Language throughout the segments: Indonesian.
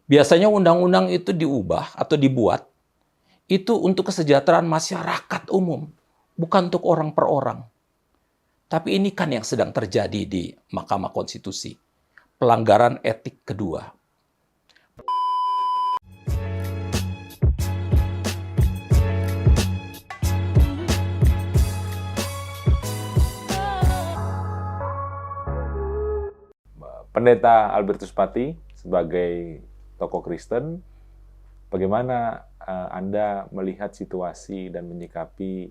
Biasanya undang-undang itu diubah atau dibuat itu untuk kesejahteraan masyarakat umum, bukan untuk orang per orang. Tapi ini kan yang sedang terjadi di Mahkamah Konstitusi. Pelanggaran etik kedua. Pendeta Albertus Pati, sebagai tokoh Kristen, bagaimana Anda melihat situasi dan menyikapi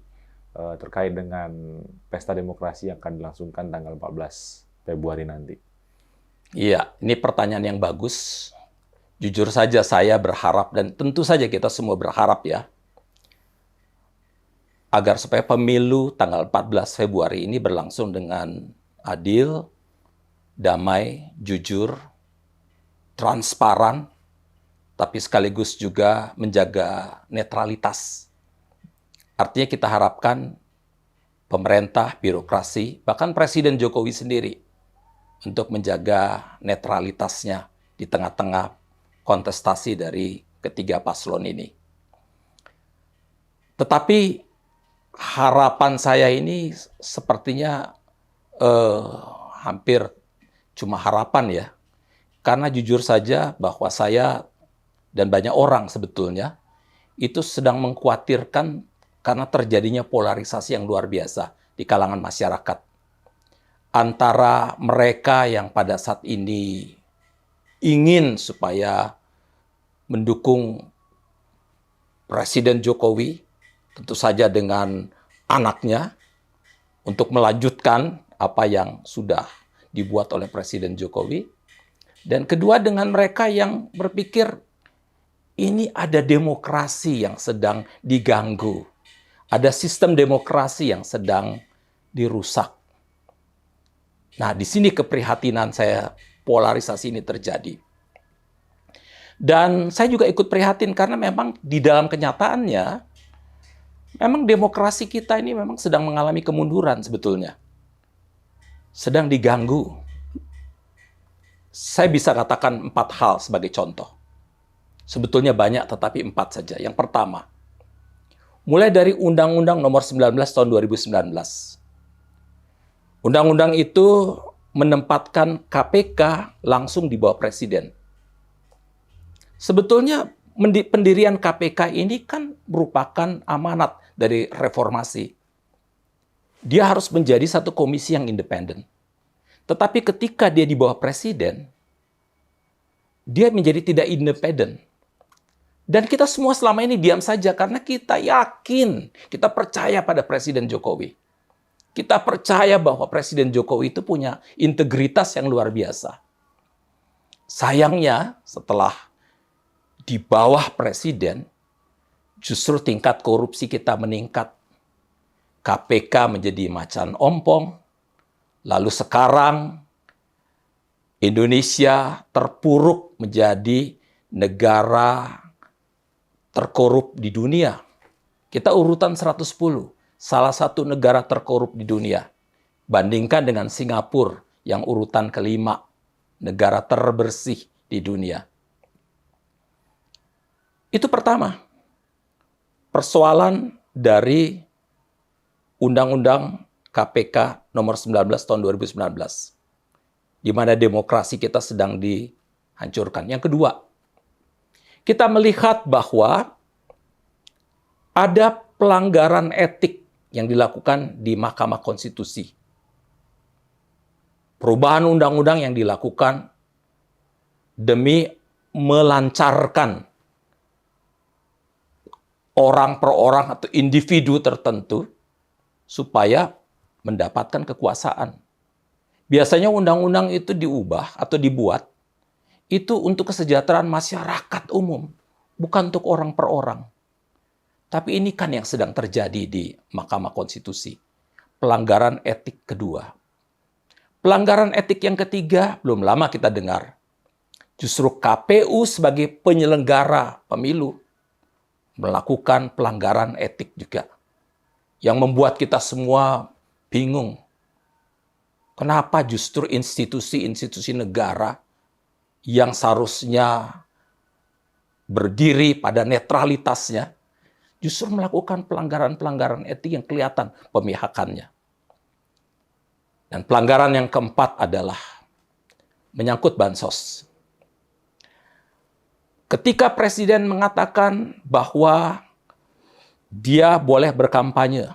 terkait dengan pesta demokrasi yang akan dilangsungkan tanggal 14 Februari nanti? Iya, ini pertanyaan yang bagus. Jujur saja saya berharap, dan tentu saja kita semua berharap ya, agar supaya pemilu tanggal 14 Februari ini berlangsung dengan adil, damai, jujur, transparan, tapi sekaligus juga menjaga netralitas. Artinya kita harapkan pemerintah, birokrasi, bahkan Presiden Jokowi sendiri untuk menjaga netralitasnya di tengah-tengah kontestasi dari ketiga paslon ini. Tetapi harapan saya ini sepertinya hampir cuma harapan ya. Karena jujur saja bahwa saya dan banyak orang sebetulnya itu sedang mengkhawatirkan karena terjadinya polarisasi yang luar biasa di kalangan masyarakat. Antara mereka yang pada saat ini ingin supaya mendukung Presiden Jokowi, tentu saja dengan anaknya, untuk melanjutkan apa yang sudah dibuat oleh Presiden Jokowi. Dan kedua, dengan mereka yang berpikir ini ada demokrasi yang sedang diganggu. Ada sistem demokrasi yang sedang dirusak. Nah, di sini keprihatinan saya, polarisasi ini terjadi. Dan saya juga ikut prihatin karena memang di dalam kenyataannya, memang demokrasi kita ini memang sedang mengalami kemunduran sebetulnya. Sedang diganggu. Saya bisa katakan 4 hal sebagai contoh. Sebetulnya banyak, tetapi 4 saja. Yang pertama, mulai dari Undang-Undang Nomor 19 Tahun 2019. Undang-undang itu menempatkan KPK langsung di bawah Presiden. Sebetulnya pendirian KPK ini kan merupakan amanat dari reformasi. Dia harus menjadi satu komisi yang independen. Tetapi ketika dia di bawah Presiden, dia menjadi tidak independen. Dan kita semua selama ini diam saja karena kita yakin, kita percaya pada Presiden Jokowi. Kita percaya bahwa Presiden Jokowi itu punya integritas yang luar biasa. Sayangnya, setelah di bawah Presiden, justru tingkat korupsi kita meningkat. KPK menjadi macan ompong. Lalu sekarang Indonesia terpuruk menjadi negara terkorup di dunia. Kita urutan 110, salah satu negara terkorup di dunia. Bandingkan dengan Singapura yang urutan kelima, negara terbersih di dunia. Itu pertama, persoalan dari Undang-Undang KPK Nomor 19 Tahun 2019, di mana demokrasi kita sedang dihancurkan. Yang kedua, kita melihat bahwa ada pelanggaran etik yang dilakukan di Mahkamah Konstitusi. Perubahan undang-undang yang dilakukan demi melancarkan orang per orang atau individu tertentu supaya mendapatkan kekuasaan. Biasanya undang-undang itu diubah atau dibuat itu untuk kesejahteraan masyarakat umum, bukan untuk orang per orang. Tapi ini kan yang sedang terjadi di Mahkamah Konstitusi. Pelanggaran etik kedua. Pelanggaran etik yang ketiga, belum lama kita dengar. Justru KPU sebagai penyelenggara pemilu melakukan pelanggaran etik juga. Yang membuat kita semua bingung. Kenapa justru institusi-institusi negara yang seharusnya berdiri pada netralitasnya, justru melakukan pelanggaran-pelanggaran etik yang kelihatan pemihakannya. Dan pelanggaran yang keempat adalah menyangkut bansos. Ketika Presiden mengatakan bahwa dia boleh berkampanye,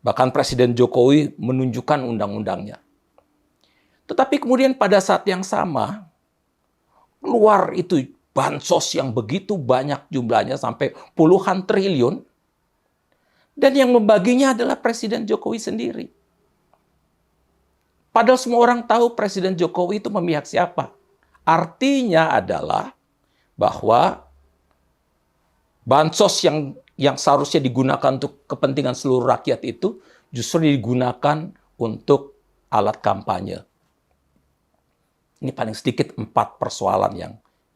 bahkan Presiden Jokowi menunjukkan undang-undangnya. Tetapi kemudian pada saat yang sama, keluar itu bansos yang begitu banyak jumlahnya sampai puluhan triliun, dan yang membaginya adalah Presiden Jokowi sendiri. Padahal semua orang tahu Presiden Jokowi itu memihak siapa. Artinya adalah bahwa bansos yang seharusnya digunakan untuk kepentingan seluruh rakyat itu justru digunakan untuk alat kampanye. Ini paling sedikit 4 persoalan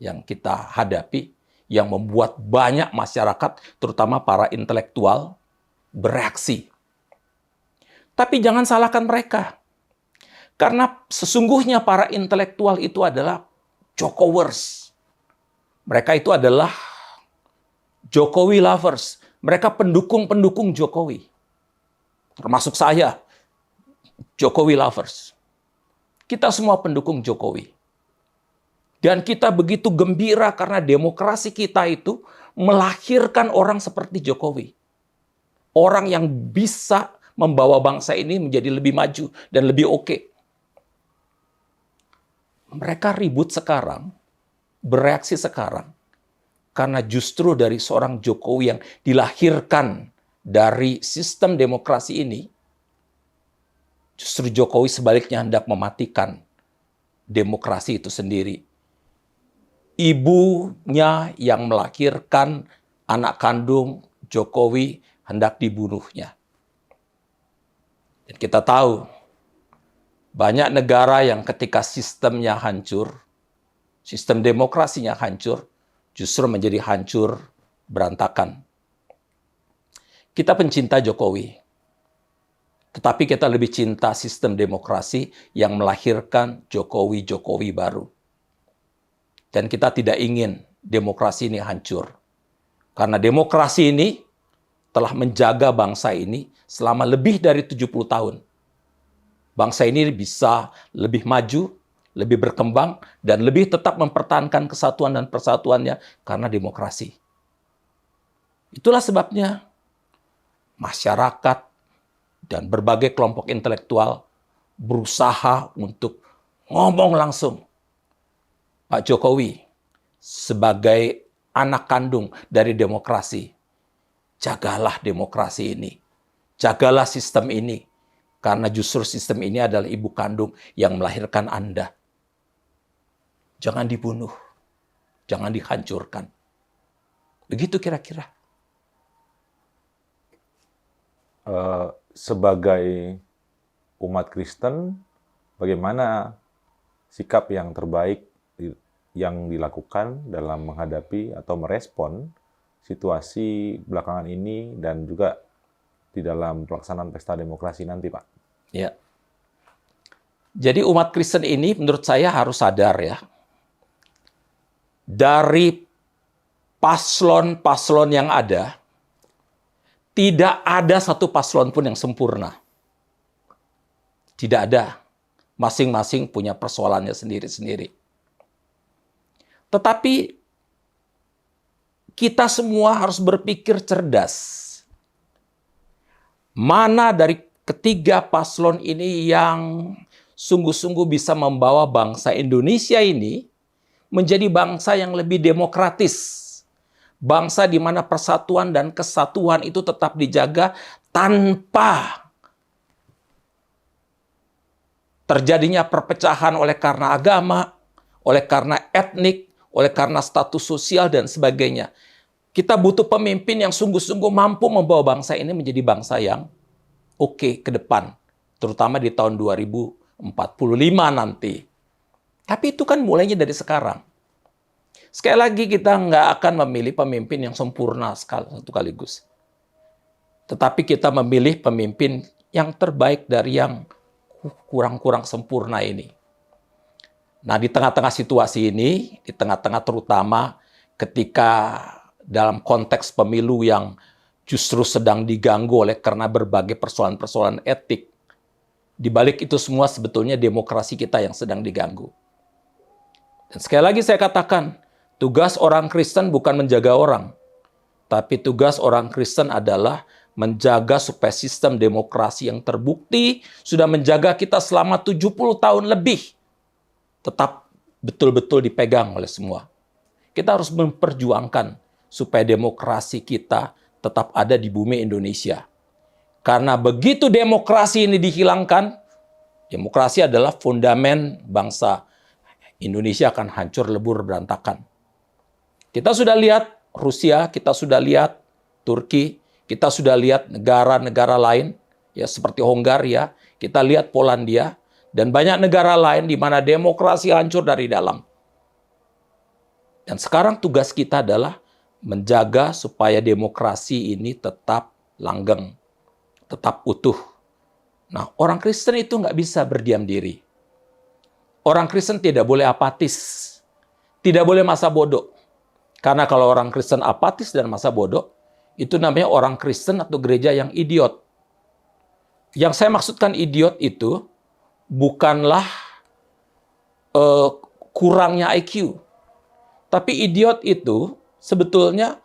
yang kita hadapi, yang membuat banyak masyarakat, terutama para intelektual, bereaksi. Tapi jangan salahkan mereka. Karena sesungguhnya para intelektual itu adalah Jokowers. Mereka itu adalah Jokowi lovers. Mereka pendukung-pendukung Jokowi. Termasuk saya, Jokowi lovers. Kita semua pendukung Jokowi. Dan kita begitu gembira karena demokrasi kita itu melahirkan orang seperti Jokowi. Orang yang bisa membawa bangsa ini menjadi lebih maju dan lebih oke. Mereka ribut sekarang, bereaksi sekarang, karena justru dari seorang Jokowi yang dilahirkan dari sistem demokrasi ini, justru Jokowi sebaliknya hendak mematikan demokrasi itu sendiri. Ibunya yang melahirkan anak kandung Jokowi hendak dibunuhnya. Dan kita tahu, banyak negara yang ketika sistemnya hancur, sistem demokrasinya hancur, justru menjadi hancur berantakan. Kita pencinta Jokowi, tetapi kita lebih cinta sistem demokrasi yang melahirkan Jokowi-Jokowi baru. Dan kita tidak ingin demokrasi ini hancur. Karena demokrasi ini telah menjaga bangsa ini selama lebih dari 70 tahun. Bangsa ini bisa lebih maju, lebih berkembang, dan lebih tetap mempertahankan kesatuan dan persatuannya karena demokrasi. Itulah sebabnya masyarakat dan berbagai kelompok intelektual berusaha untuk ngomong langsung. Pak Jokowi, sebagai anak kandung dari demokrasi, jagalah demokrasi ini. Jagalah sistem ini. Karena justru sistem ini adalah ibu kandung yang melahirkan Anda. Jangan dibunuh. Jangan dihancurkan. Begitu kira-kira. Sebagai umat Kristen, bagaimana sikap yang terbaik yang dilakukan dalam menghadapi atau merespon situasi belakangan ini dan juga di dalam pelaksanaan pesta demokrasi nanti, Pak? Ya. Jadi umat Kristen ini menurut saya harus sadar ya. Dari paslon-paslon yang ada, tidak ada satu paslon pun yang sempurna. Tidak ada. Masing-masing punya persoalannya sendiri-sendiri. Tetapi kita semua harus berpikir cerdas. Mana dari ketiga paslon ini yang sungguh-sungguh bisa membawa bangsa Indonesia ini menjadi bangsa yang lebih demokratis. Bangsa di mana persatuan dan kesatuan itu tetap dijaga tanpa terjadinya perpecahan oleh karena agama, oleh karena etnik, oleh karena status sosial dan sebagainya. Kita butuh pemimpin yang sungguh-sungguh mampu membawa bangsa ini menjadi bangsa yang oke ke depan. Terutama di tahun 2045 nanti. Tapi itu kan mulainya dari sekarang. Sekali lagi kita nggak akan memilih pemimpin yang sempurna sekaligus. Tetapi kita memilih pemimpin yang terbaik dari yang kurang-kurang sempurna ini. Nah, di tengah-tengah situasi ini, di tengah-tengah terutama ketika dalam konteks pemilu yang justru sedang diganggu oleh karena berbagai persoalan-persoalan etik, di balik itu semua sebetulnya demokrasi kita yang sedang diganggu. Dan sekali lagi saya katakan, tugas orang Kristen bukan menjaga orang, tapi tugas orang Kristen adalah menjaga supaya sistem demokrasi yang terbukti sudah menjaga kita selama 70 tahun lebih tetap betul-betul dipegang oleh semua. Kita harus memperjuangkan supaya demokrasi kita tetap ada di bumi Indonesia. Karena begitu demokrasi ini dihilangkan, demokrasi adalah fondamen bangsa Indonesia akan hancur lebur berantakan. Kita sudah lihat Rusia, kita sudah lihat Turki, kita sudah lihat negara-negara lain, ya seperti Hongaria, kita lihat Polandia, dan banyak negara lain di mana demokrasi hancur dari dalam. Dan sekarang tugas kita adalah menjaga supaya demokrasi ini tetap langgeng, tetap utuh. Nah, orang Kristen itu nggak bisa berdiam diri. Orang Kristen tidak boleh apatis, tidak boleh masa bodoh. Karena kalau orang Kristen apatis dan masa bodoh, itu namanya orang Kristen atau gereja yang idiot. Yang saya maksudkan idiot itu bukanlah kurangnya IQ. Tapi idiot itu sebetulnya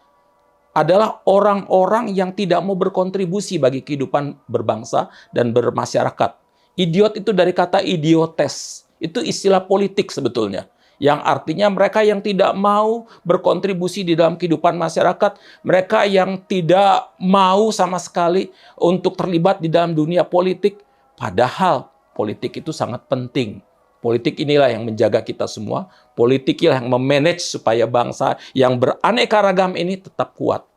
adalah orang-orang yang tidak mau berkontribusi bagi kehidupan berbangsa dan bermasyarakat. Idiot itu dari kata idiotes. Itu istilah politik sebetulnya. Yang artinya mereka yang tidak mau berkontribusi di dalam kehidupan masyarakat, mereka yang tidak mau sama sekali untuk terlibat di dalam dunia politik, padahal politik itu sangat penting. Politik inilah yang menjaga kita semua, politik inilah yang memanage supaya bangsa yang beraneka ragam ini tetap kuat.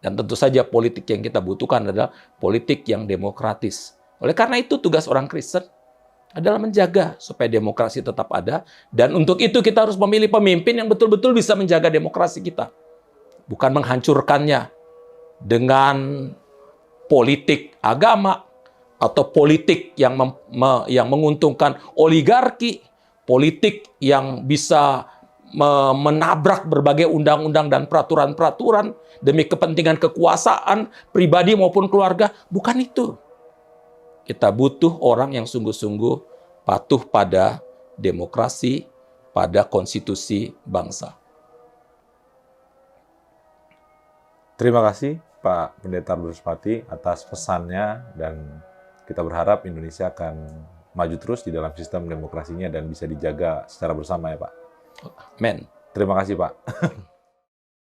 Dan tentu saja politik yang kita butuhkan adalah politik yang demokratis. Oleh karena itu tugas orang Kristen adalah menjaga supaya demokrasi tetap ada. Dan untuk itu kita harus memilih pemimpin yang betul-betul bisa menjaga demokrasi kita. Bukan menghancurkannya dengan politik agama atau politik yang menguntungkan oligarki, politik yang bisa menabrak berbagai undang-undang dan peraturan-peraturan demi kepentingan kekuasaan pribadi maupun keluarga. Bukan itu. Kita butuh orang yang sungguh-sungguh patuh pada demokrasi, pada konstitusi bangsa. Terima kasih Pak Pendeta Bruspati atas pesannya, dan kita berharap Indonesia akan maju terus di dalam sistem demokrasinya dan bisa dijaga secara bersama ya Pak. Amin. Terima kasih Pak.